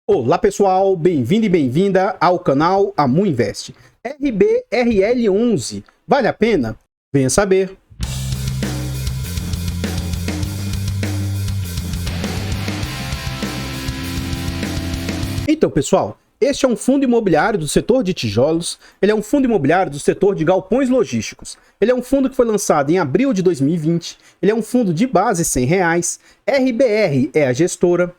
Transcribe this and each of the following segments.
Olá pessoal, bem-vindo e bem-vinda ao canal Amu Invest. RBRL11, vale a pena? Venha saber. Então pessoal, este é um fundo imobiliário do setor de tijolos, ele é um fundo imobiliário do setor de galpões logísticos. Ele é um fundo que foi lançado em abril de 2020, ele é um fundo de base R$100, RBR é a gestora.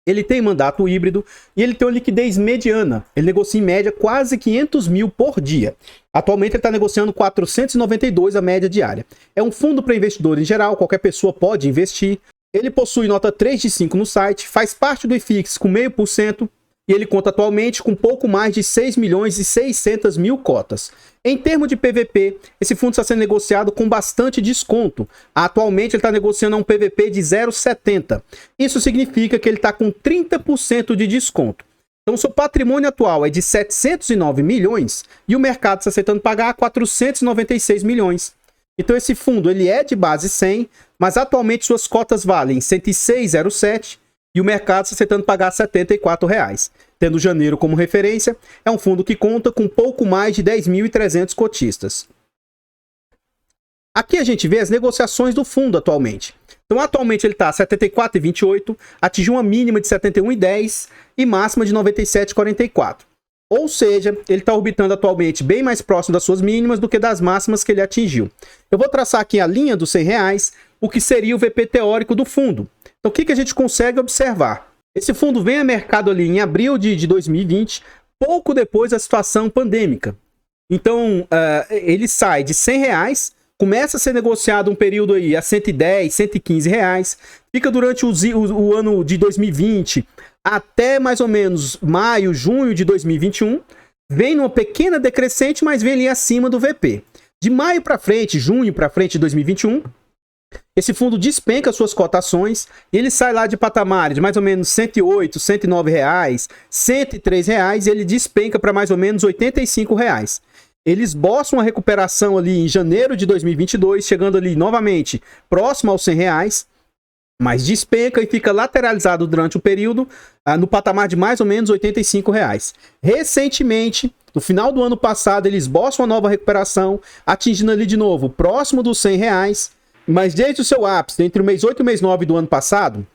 Ele tem mandato híbrido e ele tem uma liquidez mediana. Ele negocia em média quase 500 mil por dia. Atualmente ele está negociando 492 a média diária. É um fundo para investidor em geral, qualquer pessoa pode investir. Ele possui nota 3 de 5 no site, faz parte do IFIX com 0,5%. E ele conta atualmente com pouco mais de 6 milhões e 600 mil cotas. Em termos de PVP, esse fundo está sendo negociado com bastante desconto. Atualmente ele está negociando a um PVP de 0,70. Isso significa que ele está com 30% de desconto. Então, seu patrimônio atual é de 709 milhões e o mercado está aceitando pagar 496 milhões. Então, esse fundo ele é de base 100, mas atualmente suas cotas valem 106,07 e o mercado está aceitando pagar R$ 74,00. Tendo janeiro como referência, é um fundo que conta com pouco mais de 10.300 cotistas. Aqui a gente vê as negociações do fundo atualmente. Então, atualmente ele está a 74,28, atingiu uma mínima de 71,10 e máxima de 97,44. Ou seja, ele está orbitando atualmente bem mais próximo das suas mínimas do que das máximas que ele atingiu. Eu vou traçar aqui a linha dos R$100, o que seria o VP teórico do fundo. Então, o que a gente consegue observar? Esse fundo vem a mercado ali em abril de 2020, pouco depois da situação pandêmica. Então, ele sai de R$100, começa a ser negociado um período aí a 110, 115 reais, fica durante o ano de 2020 até mais ou menos maio, junho de 2021, vem numa pequena decrescente, mas vem ali acima do VP. De maio para frente, junho para frente de 2021, esse fundo despenca suas cotações e ele sai lá de patamares de mais ou menos 108, 109 reais, 103 reais e ele despenca para mais ou menos 85 reais. Ele esboça uma recuperação ali em janeiro de 2022, chegando ali novamente próximo aos 100 reais, mas despenca e fica lateralizado durante o período no patamar de mais ou menos 85 reais. Recentemente, no final do ano passado, ele esboça uma nova recuperação, atingindo ali de novo próximo dos 100 reais, mas desde o seu ápice, entre o mês 8 e o mês 9 do ano passado,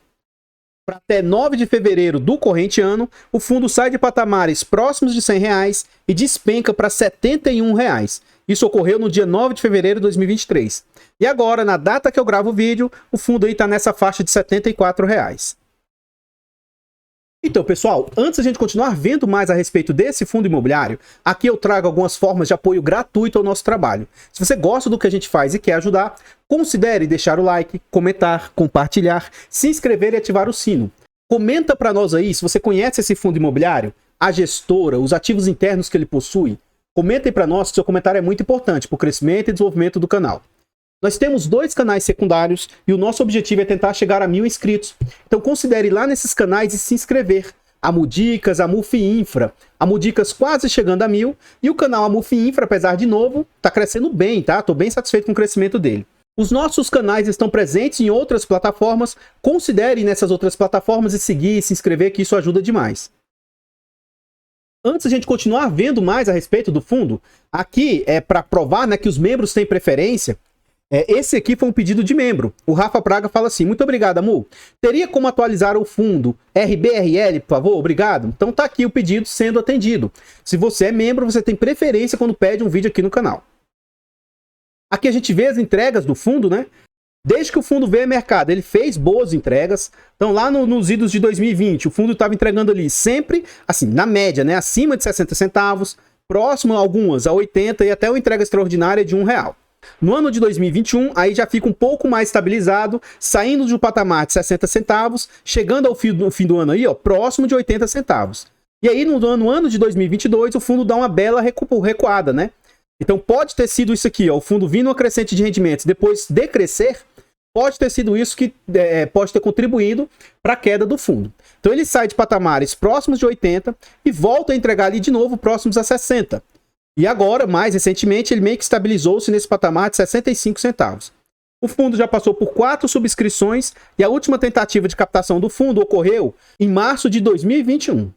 para até 9 de fevereiro do corrente ano, o fundo sai de patamares próximos de 100 reais e despenca para 71 reais. Isso ocorreu no dia 9 de fevereiro de 2023. E agora, na data que eu gravo o vídeo, o fundo aí está nessa faixa de 74 reais. Então, pessoal, antes da gente continuar vendo mais a respeito desse fundo imobiliário, aqui eu trago algumas formas de apoio gratuito ao nosso trabalho. Se você gosta do que a gente faz e quer ajudar, considere deixar o like, comentar, compartilhar, se inscrever e ativar o sino. Comenta para nós aí se você conhece esse fundo imobiliário, a gestora, os ativos internos que ele possui. Comentem para nós que seu comentário é muito importante para o crescimento e desenvolvimento do canal. Nós temos 2 canais secundários e o nosso objetivo é tentar chegar a 1000 inscritos. Então considere ir lá nesses canais e se inscrever. Amu Dicas, Amu Infra. Amu Dicas quase chegando a 1000 e o canal Amu Infra, apesar de novo, está crescendo bem, tá? Estou bem satisfeito com o crescimento dele. Os nossos canais estão presentes em outras plataformas. Considere ir nessas outras plataformas e seguir e se inscrever, que isso ajuda demais. Antes de a gente continuar vendo mais a respeito do fundo, aqui é para provar, né, que os membros têm preferência. Esse aqui foi um pedido de membro. O Rafa Praga fala assim: muito obrigado, Amu. Teria como atualizar o fundo RBRL, por favor? Obrigado. Então tá aqui o pedido sendo atendido. Se você é membro, você tem preferência quando pede um vídeo aqui no canal. Aqui a gente vê as entregas do fundo, né? Desde que o fundo veio ao mercado, ele fez boas entregas. Então lá nos idos de 2020, o fundo estava entregando ali sempre, assim, na média, né? Acima de 60 centavos, próximo a algumas a 80 e até uma entrega extraordinária de R$1. No ano de 2021, aí já fica um pouco mais estabilizado, saindo de um patamar de 60 centavos, chegando ao fim do ano aí, ó, próximo de 80 centavos. E aí no ano de 2022, o fundo dá uma bela recuada, né? Então pode ter sido isso aqui, ó, o fundo vindo uma crescente de rendimentos, depois decrescer, pode ter sido isso que pode ter contribuído para a queda do fundo. Então ele sai de patamares próximos de 80 e volta a entregar ali de novo próximos a 60. E agora, mais recentemente, ele meio que estabilizou-se nesse patamar de 65 centavos. O fundo já passou por 4 subscrições e a última tentativa de captação do fundo ocorreu em março de 2021.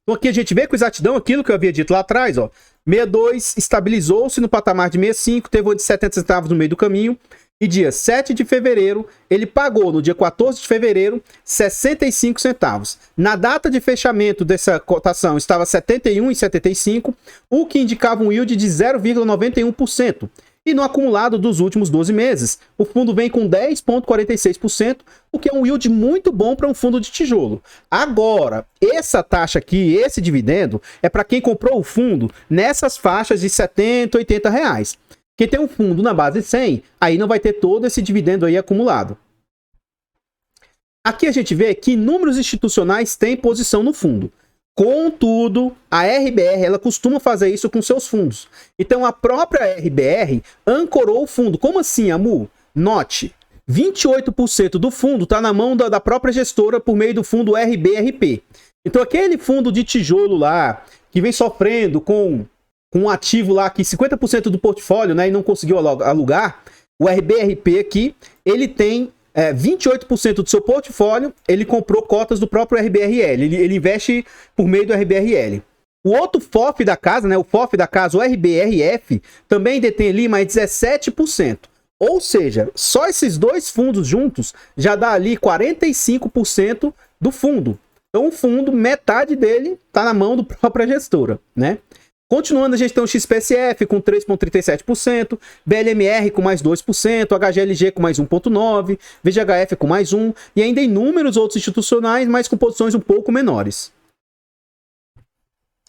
Então aqui a gente vê com exatidão aquilo que eu havia dito lá atrás, ó. 62 estabilizou-se no patamar de 65, teve um de 70 centavos no meio do caminho. E dia 7 de fevereiro, ele pagou, no dia 14 de fevereiro, 65 centavos. Na data de fechamento dessa cotação, estava 71,75, o que indicava um yield de 0,91%. E no acumulado dos últimos 12 meses, o fundo vem com 10,46%, o que é um yield muito bom para um fundo de tijolo. Agora, essa taxa aqui, esse dividendo, é para quem comprou o fundo nessas faixas de 70, 80 reais. Quem tem um fundo na base 100, aí não vai ter todo esse dividendo aí acumulado. Aqui a gente vê que inúmeros institucionais têm posição no fundo. Contudo, a RBR ela costuma fazer isso com seus fundos. Então a própria RBR ancorou o fundo. Como assim, Amu? Note, 28% do fundo está na mão da própria gestora por meio do fundo RBRP. Então aquele fundo de tijolo lá, que vem sofrendo com um ativo lá que 50% do portfólio, né, e não conseguiu alugar, o RBRP aqui, ele tem 28% do seu portfólio, ele comprou cotas do próprio RBRL, ele investe por meio do RBRL. O outro FOF da casa, né, o FOF da casa, o RBRF, também detém ali mais 17%. Ou seja, só esses dois fundos juntos já dá ali 45% do fundo. Então o fundo, metade dele está na mão da própria gestora, né? Continuando, a gente tem o XPSF com 3,37%, BLMR com mais 2%, HGLG com mais 1,9%, VGHF com mais 1%, e ainda inúmeros outros institucionais, mas com posições um pouco menores.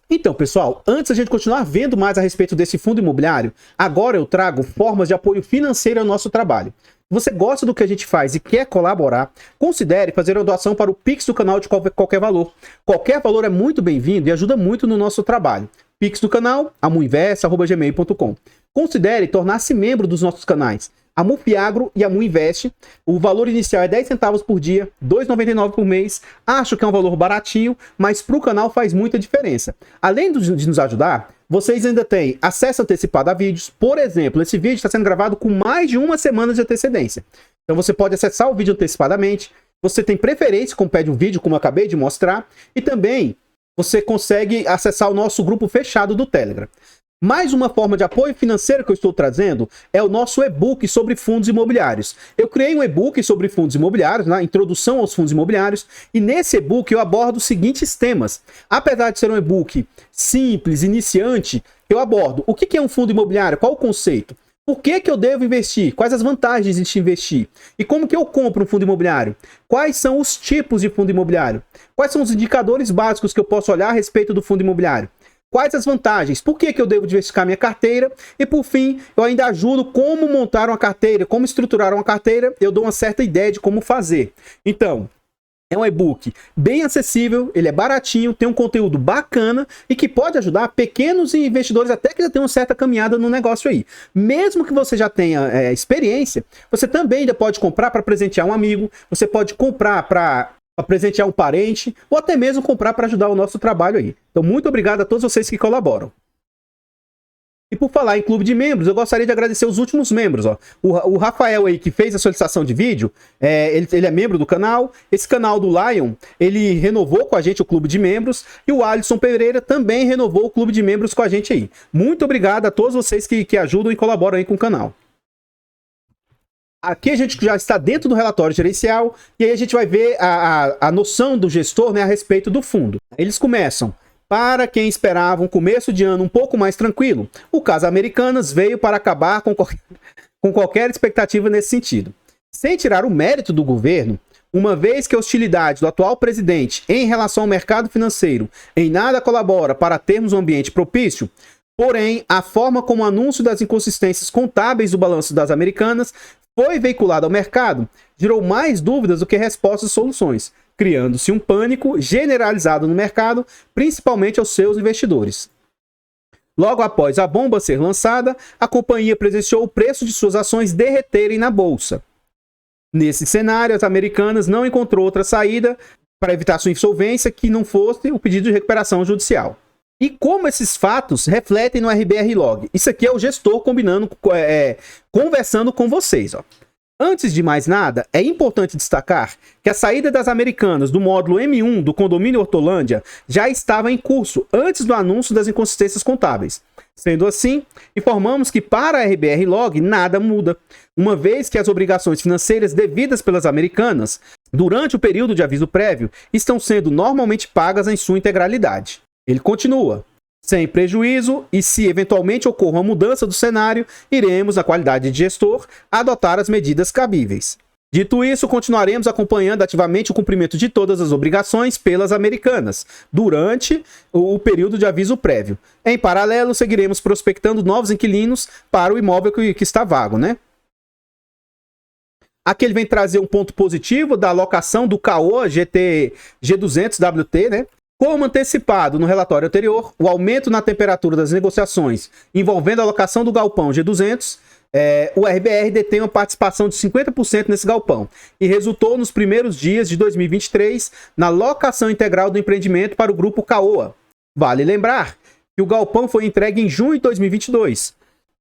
Então, pessoal, antes a gente continuar vendo mais a respeito desse fundo imobiliário, agora eu trago formas de apoio financeiro ao nosso trabalho. Se você gosta do que a gente faz e quer colaborar, considere fazer uma doação para o Pix do canal de qualquer valor. Qualquer valor é muito bem-vindo e ajuda muito no nosso trabalho. Pix do canal, amuinvest@gmail.com. Considere tornar-se membro dos nossos canais Amufiagro e Amuinvest. O valor inicial é 10 centavos por dia, R$ 2,99 por mês. Acho que é um valor baratinho, mas para o canal faz muita diferença. Além de nos ajudar, vocês ainda têm acesso antecipado a vídeos. Por exemplo, esse vídeo está sendo gravado com mais de uma semana de antecedência. Então você pode acessar o vídeo antecipadamente. Você tem preferência como pede um vídeo, como eu acabei de mostrar. E também você consegue acessar o nosso grupo fechado do Telegram. Mais uma forma de apoio financeiro que eu estou trazendo é o nosso e-book sobre fundos imobiliários. Eu criei um e-book sobre fundos imobiliários, na introdução aos fundos imobiliários, e nesse e-book eu abordo os seguintes temas. Apesar de ser um e-book simples, iniciante, eu abordo o que é um fundo imobiliário, qual o conceito, por que eu devo investir, quais as vantagens de investir e como que eu compro um fundo imobiliário, quais são os tipos de fundo imobiliário, quais são os indicadores básicos que eu posso olhar a respeito do fundo imobiliário. Quais as vantagens? Por que eu devo diversificar minha carteira? E por fim, eu ainda ajudo como montar uma carteira, como estruturar uma carteira, eu dou uma certa ideia de como fazer. Então, é um e-book bem acessível, ele é baratinho, tem um conteúdo bacana e que pode ajudar pequenos investidores até que já tenham uma certa caminhada no negócio aí. Mesmo que você já tenha experiência, você também ainda pode comprar para presentear um amigo, você pode comprar para presentear um parente, ou até mesmo comprar para ajudar o nosso trabalho aí. Então, muito obrigado a todos vocês que colaboram. E por falar em clube de membros, eu gostaria de agradecer os últimos membros. Ó. O Rafael aí, que fez a solicitação de vídeo, ele é membro do canal. Esse canal do Lion, ele renovou com a gente o clube de membros. E o Alisson Pereira também renovou o clube de membros com a gente aí. Muito obrigado a todos vocês que ajudam e colaboram aí com o canal. Aqui a gente já está dentro do relatório gerencial e aí a gente vai ver a noção do gestor, né, a respeito do fundo. Eles começam: para quem esperava um começo de ano um pouco mais tranquilo, o caso Americanas veio para acabar com qualquer expectativa nesse sentido. Sem tirar o mérito do governo, uma vez que a hostilidade do atual presidente em relação ao mercado financeiro em nada colabora para termos um ambiente propício, porém, a forma como o anúncio das inconsistências contábeis do balanço das Americanas foi veiculado ao mercado, gerou mais dúvidas do que respostas e soluções, criando-se um pânico generalizado no mercado, principalmente aos seus investidores. Logo após a bomba ser lançada, a companhia presenciou o preço de suas ações derreterem na bolsa. Nesse cenário, as Americanas não encontrou outra saída para evitar sua insolvência que não fosse o pedido de recuperação judicial. e como esses fatos refletem no RBR Log. Isso aqui é o gestor conversando com vocês. Ó. Antes de mais nada, é importante destacar que a saída das Americanas do módulo M1 do condomínio Hortolândia já estava em curso antes do anúncio das inconsistências contábeis. Sendo assim, informamos que para a RBR Log nada muda, uma vez que as obrigações financeiras devidas pelas Americanas durante o período de aviso prévio estão sendo normalmente pagas em sua integralidade. Ele continua. Sem prejuízo, e se eventualmente ocorra uma mudança do cenário, iremos, na qualidade de gestor, adotar as medidas cabíveis. Dito isso, continuaremos acompanhando ativamente o cumprimento de todas as obrigações pelas Americanas, durante o período de aviso prévio. Em paralelo, seguiremos prospectando novos inquilinos para o imóvel que está vago, né? Aqui ele vem trazer um ponto positivo da alocação do CAOA G200WT, né? Como antecipado no relatório anterior, o aumento na temperatura das negociações envolvendo a alocação do galpão G200, o RBR detém uma participação de 50% nesse galpão e resultou nos primeiros dias de 2023 na locação integral do empreendimento para o grupo CAOA. Vale lembrar que o galpão foi entregue em junho de 2022.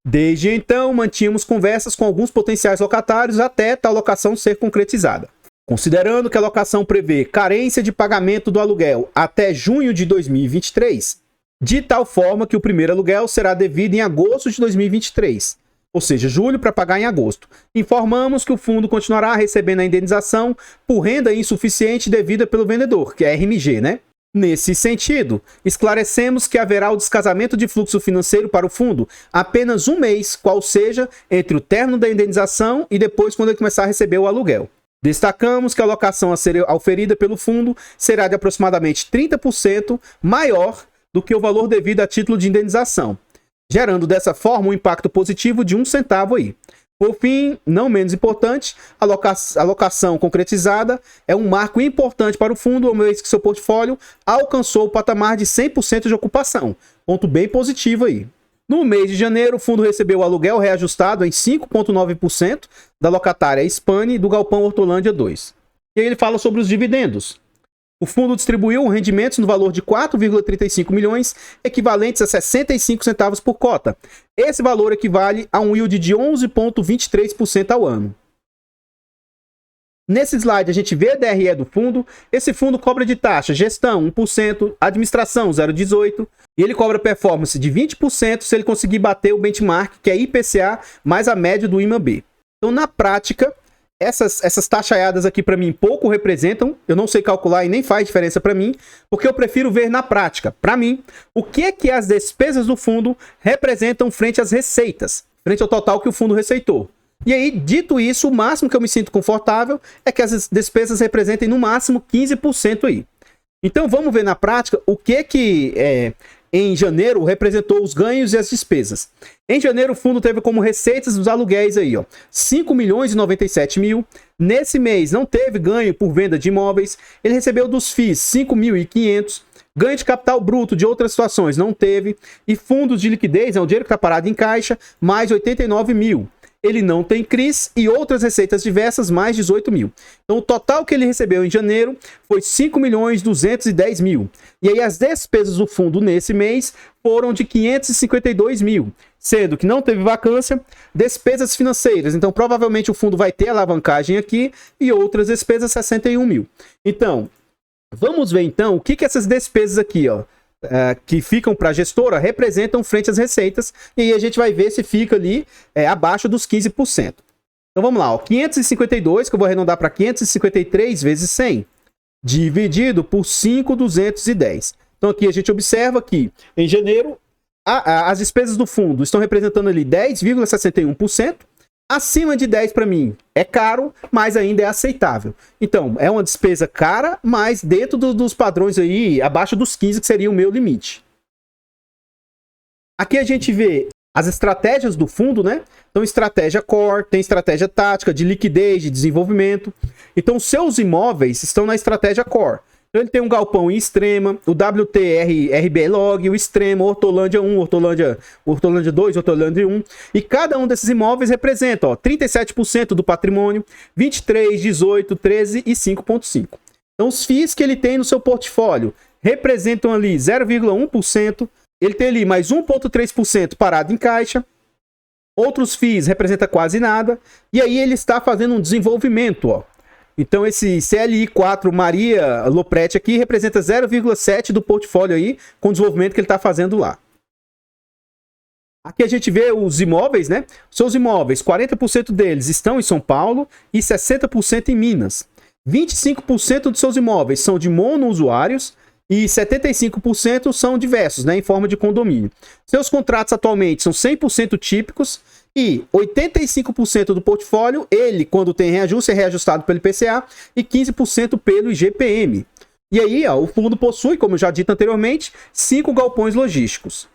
Desde então, mantínhamos conversas com alguns potenciais locatários até tal locação ser concretizada. Considerando que a locação prevê carência de pagamento do aluguel até junho de 2023, de tal forma que o primeiro aluguel será devido em agosto de 2023, ou seja, julho para pagar em agosto. Informamos que o fundo continuará recebendo a indenização por renda insuficiente devida pelo vendedor, que é RMG, né? Nesse sentido, esclarecemos que haverá o descasamento de fluxo financeiro para o fundo apenas um mês, qual seja entre o término da indenização e depois quando ele começar a receber o aluguel. Destacamos que a alocação a ser oferida pelo fundo será de aproximadamente 30% maior do que o valor devido a título de indenização, gerando dessa forma um impacto positivo de 1 centavo aí. Por fim, não menos importante, a alocação concretizada é um marco importante para o fundo, uma vez que seu portfólio alcançou o patamar de 100% de ocupação. Ponto bem positivo aí. No mês de janeiro, o fundo recebeu o aluguel reajustado em 5,9% da locatária Spani do galpão Hortolândia 2. E aí ele fala sobre os dividendos. O fundo distribuiu rendimentos no valor de 4,35 milhões, equivalentes a 65 centavos por cota. Esse valor equivale a um yield de 11,23% ao ano. Nesse slide a gente vê a DRE do fundo. Esse fundo cobra de taxa gestão 1%, administração 0,18%, e ele cobra performance de 20% se ele conseguir bater o benchmark, que é IPCA, mais a média do IMAB. Então, na prática, essas taxaiadas aqui para mim pouco representam, eu não sei calcular e nem faz diferença para mim, porque eu prefiro ver na prática, para mim, o que é que as despesas do fundo representam frente às receitas, frente ao total que o fundo receitou. E aí, dito isso, o máximo que eu me sinto confortável é que as despesas representem no máximo 15% aí. Então vamos ver na prática o que em janeiro representou os ganhos e as despesas. Em janeiro o fundo teve como receitas dos aluguéis aí, ó, 5 milhões e 97 mil. Nesse mês não teve ganho por venda de imóveis. Ele recebeu dos FIIs 5.500. Ganho de capital bruto de outras situações não teve. E fundos de liquidez, é o dinheiro que está parado em caixa, mais 89 mil. Ele não tem CRIs e outras receitas diversas, mais 18 mil. Então, o total que ele recebeu em janeiro foi 5 milhões 210 mil. E aí, as despesas do fundo nesse mês foram de 552 mil, sendo que não teve vacância, despesas financeiras. Então, provavelmente o fundo vai ter alavancagem aqui e outras despesas 61 mil. Então, vamos ver então o que essas despesas aqui, ó, que ficam para a gestora, representam frente às receitas, e aí a gente vai ver se fica ali abaixo dos 15%. Então vamos lá, ó, 552, que eu vou arredondar para 553 vezes 100, dividido por 5.210. Então aqui a gente observa que em janeiro as despesas do fundo estão representando ali 10,61%, acima de 10 para mim é caro, mas ainda é aceitável. Então, é uma despesa cara, mas dentro dos padrões aí, abaixo dos 15, que seria o meu limite. Aqui a gente vê as estratégias do fundo, né? Então, estratégia core, tem estratégia tática, de liquidez, de desenvolvimento. Então, seus imóveis estão na estratégia core. Então, ele tem um galpão em Extrema, o RBR Log, o Extrema, Hortolândia 1, Hortolândia 2, Hortolândia 1. E cada um desses imóveis representa 37% do patrimônio, 23, 18, 13 e 5,5. Então, os FIIs que ele tem no seu portfólio representam ali 0,1%. Ele tem ali mais 1,3% parado em caixa. Outros FIIs representa quase nada. E aí ele está fazendo um desenvolvimento, ó. Então esse CLI 4 Maria Lopretti aqui representa 0,7% do portfólio aí, com o desenvolvimento que ele está fazendo lá. Aqui a gente vê os imóveis, né? Seus imóveis, 40% deles estão em São Paulo e 60% em Minas. 25% dos seus imóveis são de monousuários e 75% são diversos, né? Em forma de condomínio. Seus contratos atualmente são 100% típicos e 85% do portfólio, ele, quando tem reajuste, é reajustado pelo IPCA e 15% pelo IGPM. E aí, ó, o fundo possui, como eu já dito anteriormente, 5 galpões logísticos.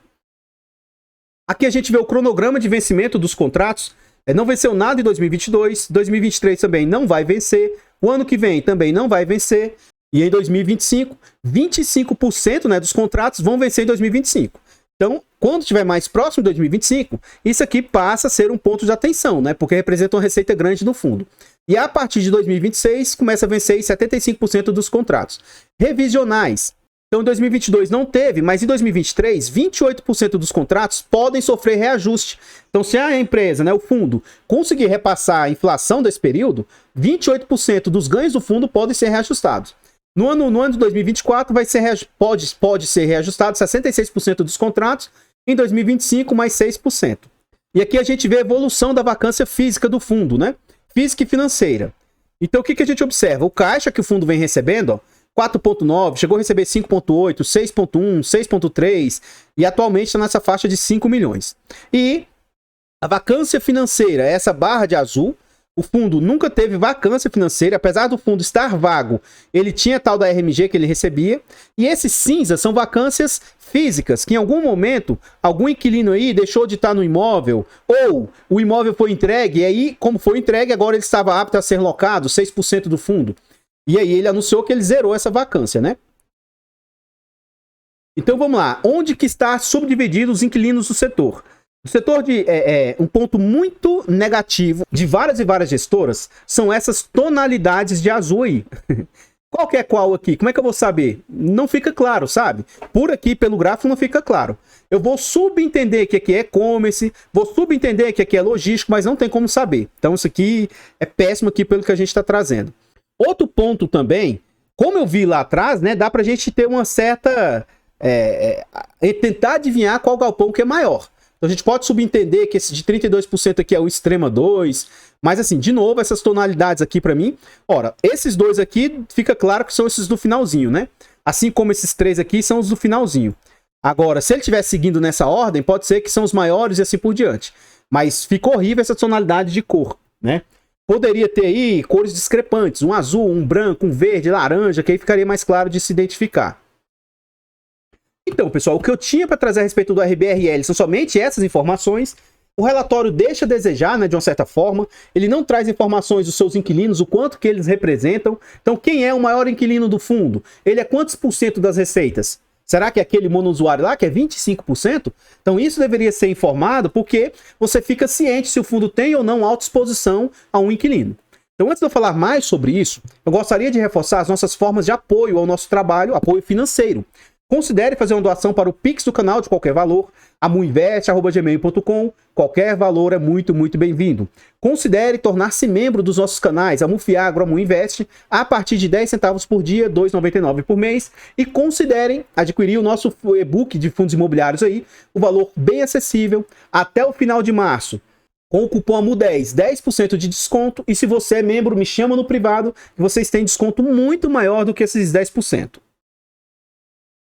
Aqui a gente vê o cronograma de vencimento dos contratos. Não venceu nada em 2022, 2023 também não vai vencer, o ano que vem também não vai vencer, e em 2025, 25%, né, dos contratos vão vencer em 2025. Então, quando estiver mais próximo de 2025, isso aqui passa a ser um ponto de atenção, né, porque representa uma receita grande no fundo. E a partir de 2026, começa a vencer 75% dos contratos. Revisionais. Então, em 2022 não teve, mas em 2023, 28% dos contratos podem sofrer reajuste. Então, se a empresa, né, o fundo, conseguir repassar a inflação desse período, 28% dos ganhos do fundo podem ser reajustados. No ano de 2024, pode ser reajustado 66% dos contratos, em 2025, mais 6%. E aqui a gente vê a evolução da vacância física do fundo, né? Física e financeira. Então, o que a gente observa? O caixa que o fundo vem recebendo, ó, 4,9, chegou a receber 5,8, 6,1, 6,3 e atualmente está nessa faixa de 5 milhões. E a vacância financeira, essa barra de azul, o fundo nunca teve vacância financeira, apesar do fundo estar vago, ele tinha tal da RMG que ele recebia. E esses cinzas são vacâncias físicas, que em algum momento, algum inquilino aí deixou de estar no imóvel, ou o imóvel foi entregue, e aí, como foi entregue, agora ele estava apto a ser locado, 6% do fundo. E aí ele anunciou que ele zerou essa vacância, né? Então vamos lá. Onde que está subdividido os inquilinos do setor? O setor de um ponto muito negativo de várias e várias gestoras são essas tonalidades de azul aí. Qual que é qual aqui? Como é que eu vou saber? Não fica claro, sabe? Por aqui, pelo gráfico, não fica claro. Eu vou subentender que aqui é e-commerce, vou subentender que aqui é logístico, mas não tem como saber. Então isso aqui é péssimo aqui pelo que a gente está trazendo. Outro ponto também, como eu vi lá atrás, né, dá pra gente ter uma certa... tentar adivinhar qual galpão que é maior. Então a gente pode subentender que esse de 32% aqui é o Extrema 2, mas assim, de novo, essas tonalidades aqui pra mim, ora, esses dois aqui, fica claro que são esses do finalzinho, né? Assim como esses três aqui são os do finalzinho. Agora, se ele estiver seguindo nessa ordem, pode ser que são os maiores e assim por diante. Mas fica horrível essa tonalidade de cor, né? Poderia ter aí cores discrepantes, um azul, um branco, um verde, laranja, que aí ficaria mais claro de se identificar. Então, pessoal, o que eu tinha para trazer a respeito do RBRL são somente essas informações. O relatório deixa a desejar, né, de uma certa forma. Ele não traz informações dos seus inquilinos, o quanto que eles representam. Então, quem é o maior inquilino do fundo? Ele é quantos por cento das receitas? Será que é aquele monousuário lá, que é 25%? Então isso deveria ser informado porque você fica ciente se o fundo tem ou não autoexposição a um inquilino. Então antes de eu falar mais sobre isso, eu gostaria de reforçar as nossas formas de apoio ao nosso trabalho, apoio financeiro. Considere fazer uma doação para o Pix do canal de qualquer valor, amuinvest@gmail.com. Qualquer valor é muito, muito bem-vindo. Considere tornar-se membro dos nossos canais Amufiagro, Amuinvest, a partir de 10 centavos por dia, R$ 2,99 por mês. E considerem adquirir o nosso e-book de fundos imobiliários aí, o valor bem acessível, até o final de março. Com o cupom AMU10, 10% de desconto. E se você é membro, me chama no privado, que vocês têm desconto muito maior do que esses 10%.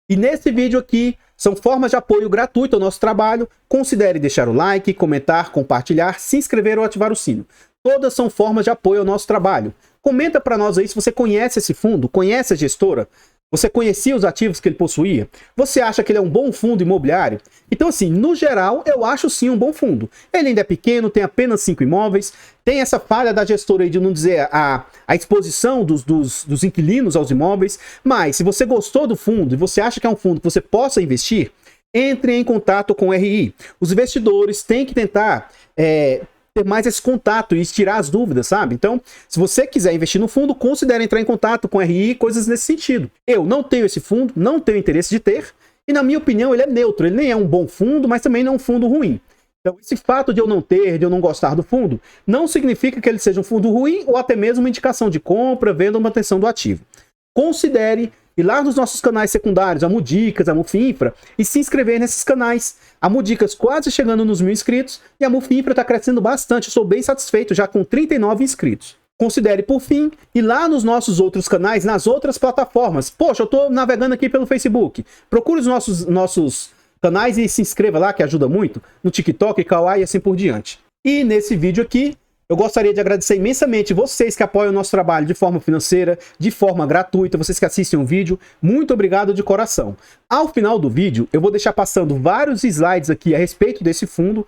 E nesse vídeo aqui, são formas de apoio gratuito ao nosso trabalho. Considere deixar o like, comentar, compartilhar, se inscrever ou ativar o sino. Todas são formas de apoio ao nosso trabalho. Comenta para nós aí se você conhece esse fundo, conhece a gestora. Você conhecia os ativos que ele possuía? Você acha que ele é um bom fundo imobiliário? Então assim, no geral, eu acho sim um bom fundo. Ele ainda é pequeno, tem apenas 5 imóveis, tem essa falha da gestora aí de não dizer a exposição dos inquilinos aos imóveis, mas se você gostou do fundo e você acha que é um fundo que você possa investir, entre em contato com o RI. Os investidores têm que tentar ter mais esse contato e tirar as dúvidas, sabe? Então, se você quiser investir no fundo, considere entrar em contato com RI, coisas nesse sentido. Eu não tenho esse fundo, não tenho interesse de ter, e na minha opinião ele é neutro, ele nem é um bom fundo, mas também não é um fundo ruim. Então, esse fato de eu não ter, de eu não gostar do fundo, não significa que ele seja um fundo ruim ou até mesmo uma indicação de compra, venda ou manutenção do ativo. Considere ir lá nos nossos canais secundários, a Mudicas, a Mufinfra, e se inscrever nesses canais. A Mudicas quase chegando nos 1000 inscritos e a Mufinfra está crescendo bastante. Eu sou bem satisfeito, já com 39 inscritos. Considere, por fim, ir lá nos nossos outros canais, nas outras plataformas. Poxa, eu estou navegando aqui pelo Facebook. Procure os nossos canais e se inscreva lá, que ajuda muito, no TikTok, Kawaii e assim por diante. E nesse vídeo aqui, eu gostaria de agradecer imensamente vocês que apoiam o nosso trabalho de forma financeira, de forma gratuita, vocês que assistem o vídeo, muito obrigado de coração. Ao final do vídeo, eu vou deixar passando vários slides aqui a respeito desse fundo.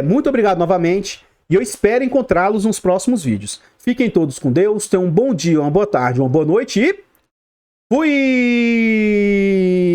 Muito obrigado novamente e eu espero encontrá-los nos próximos vídeos. Fiquem todos com Deus, tenham um bom dia, uma boa tarde, uma boa noite e fui!